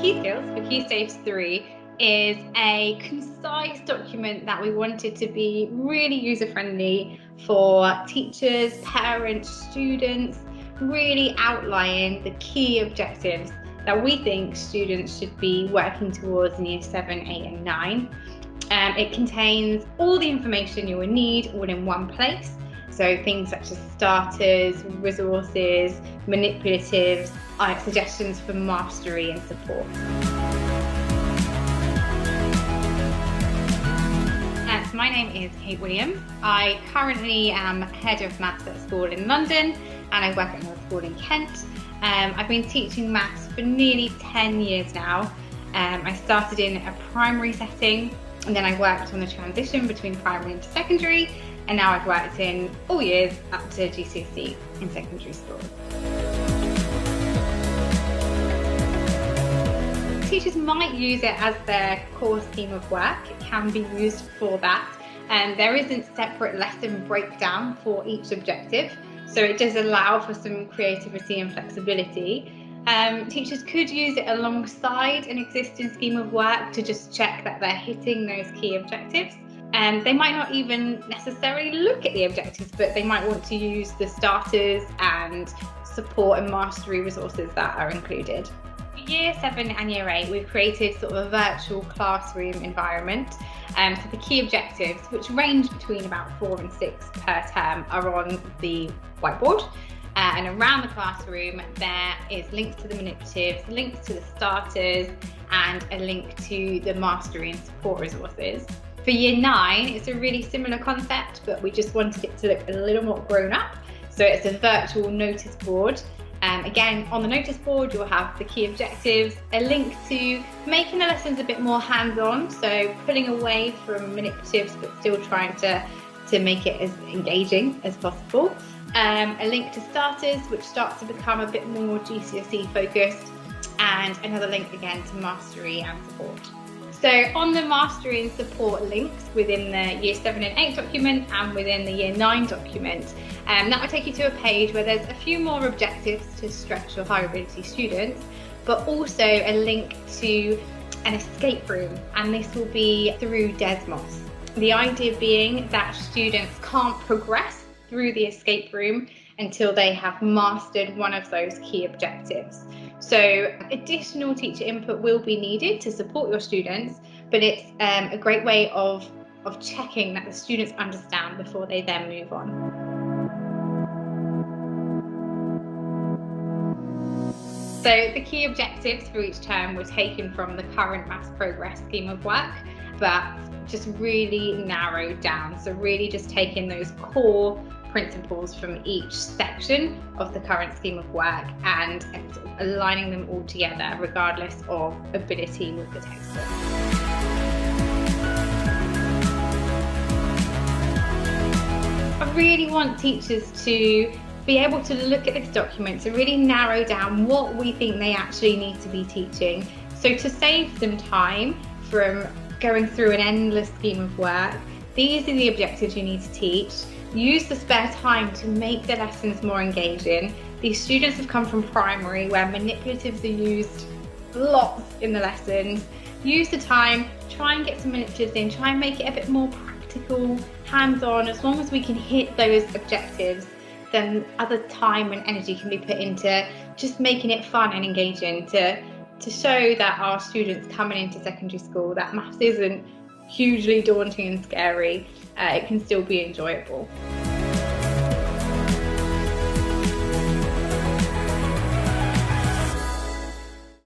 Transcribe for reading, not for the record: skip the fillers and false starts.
Key Skills for Key Stage 3 is a concise document that we wanted to be really user-friendly for teachers, parents, students, really outlining the key objectives that we think students should be working towards in Year 7, 8 and 9. It contains all the information you will need all in one place. So things such as starters, resources, manipulatives, suggestions for mastery and support. So my name is Kate Williams. I currently am Head of Maths at a school in London and I work at another school in Kent. I've been teaching maths for nearly 10 years now. I started in a primary setting and then I worked on the transition between primary and secondary, and now I've worked in all years up to GCSE in secondary schools. Teachers might use it as their core scheme of work. It can be used for that. There isn't separate lesson breakdown for each objective, so it does allow for some creativity and flexibility. Teachers could use it alongside an existing scheme of work to just check that they're hitting those key objectives. They might not even necessarily look at the objectives, but they might want to use the starters and support and mastery resources that are included. For Year 7 and Year 8, we've created sort of a virtual classroom environment. So the key objectives, which range between about 4 and 6 per term, are on the whiteboard. And around the classroom there is links to the manipulatives, links to the starters, and a link to the mastery and support resources. For Year 9, it's a really similar concept, but we just wanted it to look a little more grown up. So it's a virtual notice board. Again, on the notice board, you'll have the key objectives, a link to making the lessons a bit more hands-on, so pulling away from manipulatives, but still trying to make it as engaging as possible. A link to starters, which starts to become a bit more GCSE focused, and another link again to mastery and support. So on the mastery and support links within the Year 7 and 8 document and within the Year 9 document, that will take you to a page where there's a few more objectives to stretch your higher ability students, but also a link to an escape room, and this will be through Desmos. The idea being that students can't progress through the escape room until they have mastered one of those key objectives. So additional teacher input will be needed to support your students, but it's a great way of checking that the students understand before they then move on. So the key objectives for each term were taken from the current Maths Progress scheme of work, but just really narrowed down. So really just taking those core principles from each section of the current scheme of work and aligning them all together regardless of ability with the textbook. I really want teachers to be able to look at this document to really narrow down what we think they actually need to be teaching. So to save them time from going through an endless scheme of work, these are the objectives you need to teach. Use the spare time to make the lessons more engaging. These students have come from primary where manipulatives are used lots in the lessons. Use the time, try and get some manipulatives in, try and make it a bit more practical, hands-on. As long as we can hit those objectives, then other time and energy can be put into just making it fun and engaging to show that our students coming into secondary school that maths isn't hugely daunting and scary. It can still be enjoyable.